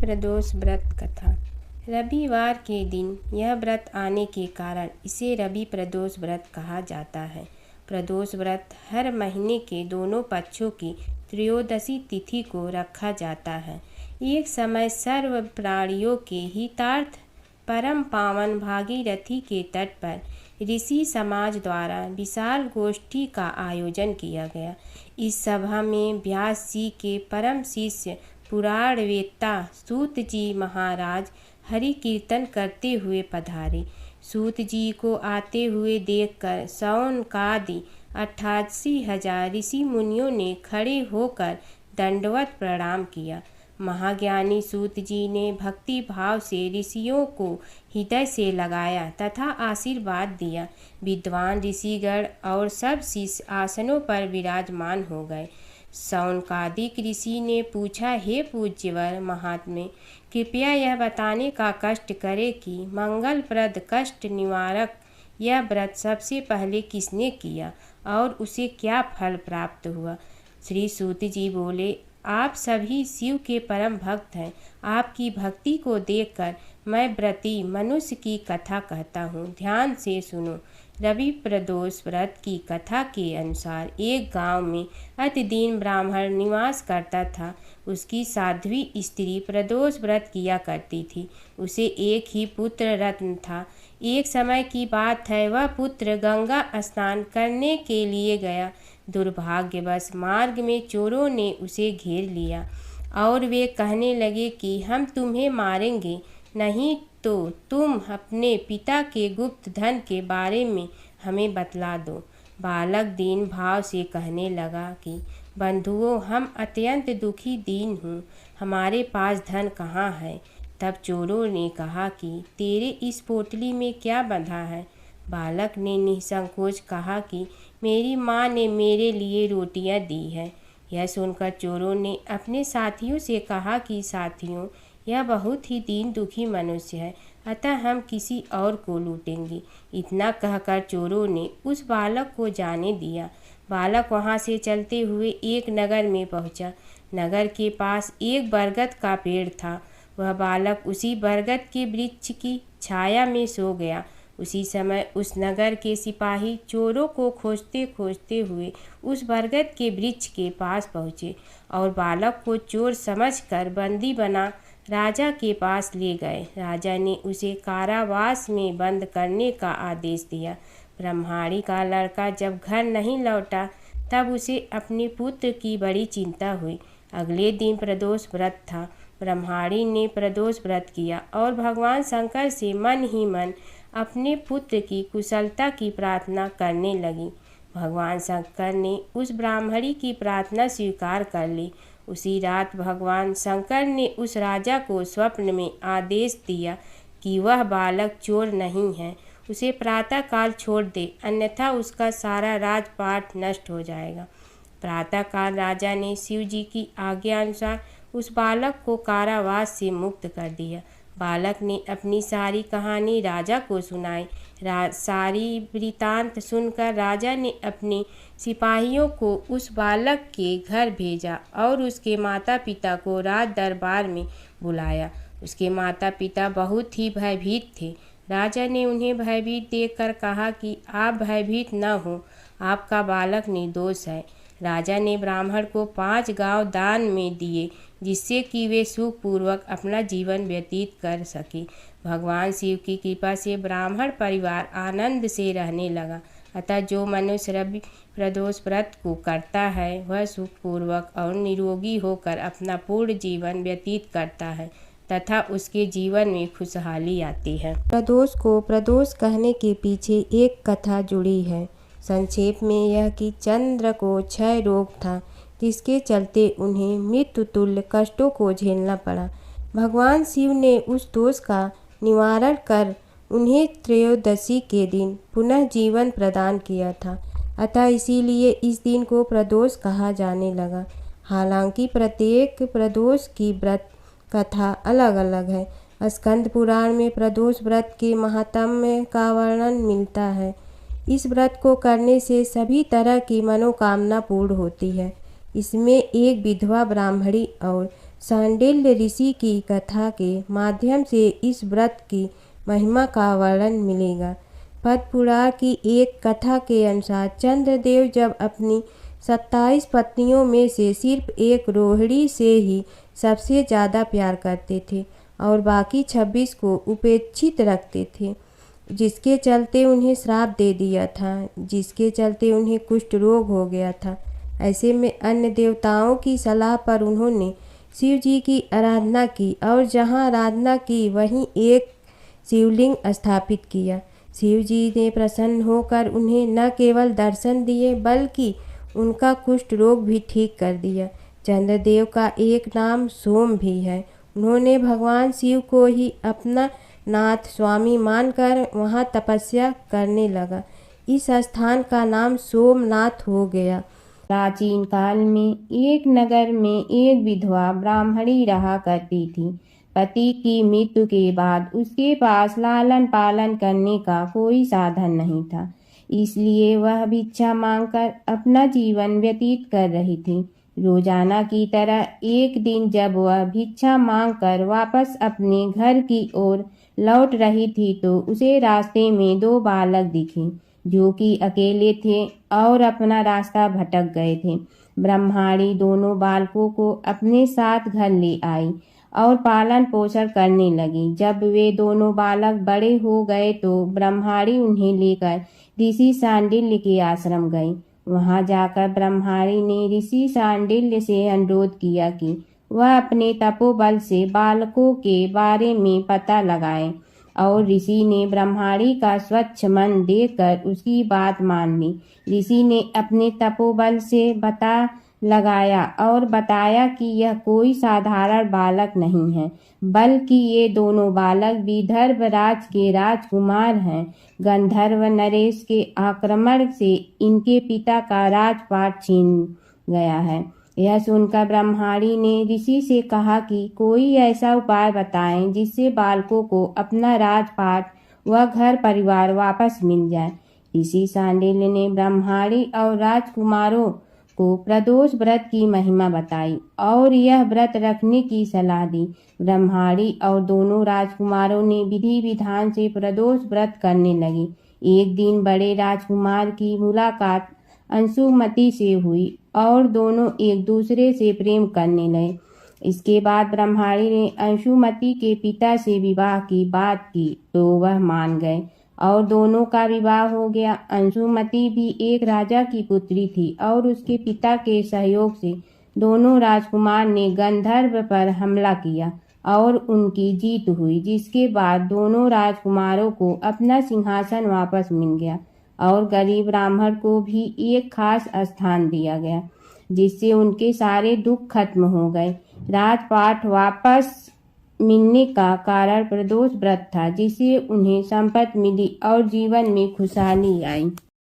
प्रदोष व्रत कथा। रविवार के दिन यह व्रत आने के कारण इसे रवि प्रदोष व्रत कहा जाता है। प्रदोष व्रत हर महीने के दोनों पक्षों की त्रयोदशी तिथि को रखा जाता है। एक समय सर्व प्राणियों के हितार्थ परम पावन भागीरथी के तट पर ऋषि समाज द्वारा विशाल गोष्ठी का आयोजन किया गया। इस सभा में व्यास जी के परम शिष्य पुराणवेत्ता सूत जी महाराज हरि कीर्तन करते हुए पधारे। सूत जी को आते हुए देखकर शौनकादि 88,000 ऋषि मुनियों ने खड़े होकर दंडवत प्रणाम किया। महाज्ञानी सूत जी ने भक्ति भाव से ऋषियों को हृदय से लगाया तथा आशीर्वाद दिया। विद्वान ऋषिगण और सब शिष्य आसनों पर विराजमान हो गए। शौनकादिक ऋषि ने पूछा, हे पूज्यवर महात्मे, कृपया यह बताने का कष्ट करें कि मंगलप्रद कष्ट निवारक यह व्रत सबसे पहले किसने किया और उसे क्या फल प्राप्त हुआ। श्री सूत जी बोले, आप सभी शिव के परम भक्त हैं। आपकी भक्ति को देखकर मैं व्रती मनुष्य की कथा कहता हूँ, ध्यान से सुनो। रवि प्रदोष व्रत की कथा के अनुसार एक गांव में अतिदीन ब्राह्मण निवास करता था। उसकी साध्वी स्त्री प्रदोष व्रत किया करती थी। उसे एक ही पुत्र रत्न था। एक समय की बात है, वह पुत्र गंगा स्नान करने के लिए गया। दुर्भाग्यवश मार्ग में चोरों ने उसे घेर लिया और वे कहने लगे कि हम तुम्हें मारेंगे, नहीं तो तुम अपने पिता के गुप्त धन के बारे में हमें बतला दो। बालक दीन भाव से कहने लगा कि बंधुओं, हम अत्यंत दुखी दीन हूँ, हमारे पास धन कहाँ है। तब चोरों ने कहा कि तेरे इस पोटली में क्या बंधा है। बालक ने निसंकोच कहा कि मेरी माँ ने मेरे लिए रोटियाँ दी है। यह सुनकर चोरों ने अपने साथियों से कहा कि साथियों, यह बहुत ही दीन दुखी मनुष्य है, अतः हम किसी और को लूटेंगे। इतना कहकर चोरों ने उस बालक को जाने दिया। बालक वहाँ से चलते हुए एक नगर में पहुँचा। नगर के पास एक बरगद का पेड़ था। वह बालक उसी बरगद के वृक्ष की छाया में सो गया। उसी समय उस नगर के सिपाही चोरों को खोजते खोजते हुए उस बरगद के वृक्ष के पास पहुँचे और बालक को चोर समझकर बंदी बना राजा के पास ले गए। राजा ने उसे कारावास में बंद करने का आदेश दिया। ब्रह्माणी का लड़का जब घर नहीं लौटा तब उसे अपने पुत्र की बड़ी चिंता हुई। अगले दिन प्रदोष व्रत था। ब्रह्माणी ने प्रदोष व्रत किया और भगवान शंकर से मन ही मन अपने पुत्र की कुशलता की प्रार्थना करने लगी। भगवान शंकर ने उस ब्राह्मणी की प्रार्थना स्वीकार कर ली। उसी रात भगवान शंकर ने उस राजा को स्वप्न में आदेश दिया कि वह बालक चोर नहीं है, उसे प्रातःकाल छोड़ दे, अन्यथा उसका सारा राजपाट नष्ट हो जाएगा। प्रातःकाल राजा ने शिव जी की आज्ञा अनुसार उस बालक को कारावास से मुक्त कर दिया। बालक ने अपनी सारी कहानी राजा को सुनाई। सारी वृतांत सुनकर राजा ने अपने सिपाहियों को उस बालक के घर भेजा और उसके माता पिता को राज दरबार में बुलाया। उसके माता पिता बहुत ही भयभीत थे। राजा ने उन्हें भयभीत देखकर कहा कि आप भयभीत न हो, आपका बालक निर्दोष है। राजा ने ब्राह्मण को 5 गांव दान में दिए, जिससे कि वे सुखपूर्वक अपना जीवन व्यतीत कर सके। भगवान शिव की कृपा से ब्राह्मण परिवार आनंद से रहने लगा। अतः जो मनुष्य रवि प्रदोष व्रत को करता है वह सुखपूर्वक और निरोगी होकर अपना पूर्ण जीवन व्यतीत करता है तथा उसके जीवन में खुशहाली आती है। प्रदोष को प्रदोष कहने के पीछे एक कथा जुड़ी है। संक्षेप में यह कि चंद्र को क्षय रोग था, जिसके चलते उन्हें मृत्यु तुल्य कष्टों को झेलना पड़ा। भगवान शिव ने उस दोष का निवारण कर उन्हें त्रयोदशी के दिन पुनः जीवन प्रदान किया था। अतः इसीलिए इस दिन को प्रदोष कहा जाने लगा। हालांकि प्रत्येक प्रदोष की व्रत कथा अलग अलग है। स्कंद पुराण में प्रदोष व्रत के महात्म्य का वर्णन मिलता है। इस व्रत को करने से सभी तरह की मनोकामना पूर्ण होती है। इसमें एक विधवा ब्राह्मणी और सांडिल्य ऋषि की कथा के माध्यम से इस व्रत की महिमा का वर्णन मिलेगा। पद्म पुराण की एक कथा के अनुसार चंद्रदेव जब अपनी 27 पत्नियों में से सिर्फ एक रोहिणी से ही सबसे ज़्यादा प्यार करते थे और बाकी 26 को उपेक्षित रखते थे, जिसके चलते उन्हें श्राप दे दिया था, जिसके चलते उन्हें कुष्ठ रोग हो गया था। ऐसे में अन्य देवताओं की सलाह पर उन्होंने शिव जी की आराधना की और जहाँ आराधना की वहीं एक शिवलिंग स्थापित किया। शिव जी ने प्रसन्न होकर उन्हें न केवल दर्शन दिए बल्कि उनका कुष्ठ रोग भी ठीक कर दिया। चंद्रदेव का एक नाम सोम भी है। उन्होंने भगवान शिव को ही अपना नाथ स्वामी मानकर वहाँ तपस्या करने लगा। इस स्थान का नाम सोमनाथ हो गया। प्राचीन काल में एक नगर में एक विधवा ब्राह्मणी रहा करती थी। पति की मृत्यु के बाद उसके पास लालन पालन करने का कोई साधन नहीं था, इसलिए वह भिक्षा मांगकर अपना जीवन व्यतीत कर रही थी। रोजाना की तरह एक दिन जब वह भिक्षा मांगकर वापस अपने घर की ओर लौट रही थी तो उसे रास्ते में दो बालक दिखे जो कि अकेले थे और अपना रास्ता भटक गए थे। ब्रह्माणी दोनों बालकों को अपने साथ घर ले आई और पालन पोषण करने लगी। जब वे दोनों बालक बड़े हो गए तो ब्रह्माणी उन्हें लेकर ऋषि सांडिल्य के आश्रम गई। वहां जाकर ब्रह्माणी ने ऋषि सांडिल्य से अनुरोध किया कि वह अपने तपोबल से बालकों के बारे में पता लगाए और ऋषि ने ब्रह्माणी का स्वच्छ मन देखकर उसकी बात मान ली। ऋषि ने अपने तपोबल से पता लगाया और बताया कि यह कोई साधारण बालक नहीं है, बल्कि ये दोनों बालक विदर्भ राज के राजकुमार हैं। गंधर्व नरेश के आक्रमण से इनके पिता का राजपाट छीन गया है। यह सुनकर ब्रह्माणी ने ऋषि से कहा कि कोई ऐसा उपाय बताएं जिससे बालकों को अपना राजपाट व घर परिवार वापस मिल जाए। ऋषि सांडिल्य ने ब्रह्माणी और राजकुमारों को प्रदोष व्रत की महिमा बताई और यह व्रत रखने की सलाह दी। ब्रह्माणी और दोनों राजकुमारों ने विधि विधान से प्रदोष व्रत करने लगे। एक दिन बड़े राजकुमार की मुलाकात अंशुमति से हुई और दोनों एक दूसरे से प्रेम करने लगे। इसके बाद ब्रह्माणी ने अंशुमति के पिता से विवाह की बात की तो वह मान गए और दोनों का विवाह हो गया। अंशुमति भी एक राजा की पुत्री थी और उसके पिता के सहयोग से दोनों राजकुमार ने गंधर्व पर हमला किया और उनकी जीत हुई, जिसके बाद दोनों राजकुमारों को अपना सिंहासन वापस मिल गया और गरीब ब्राह्मण को भी एक खास स्थान दिया गया, जिससे उनके सारे दुख खत्म हो गए। राजपाट वापस मिलने का कारण प्रदोष व्रत था, जिससे उन्हें संपत्ति मिली और जीवन में खुशहाली आई।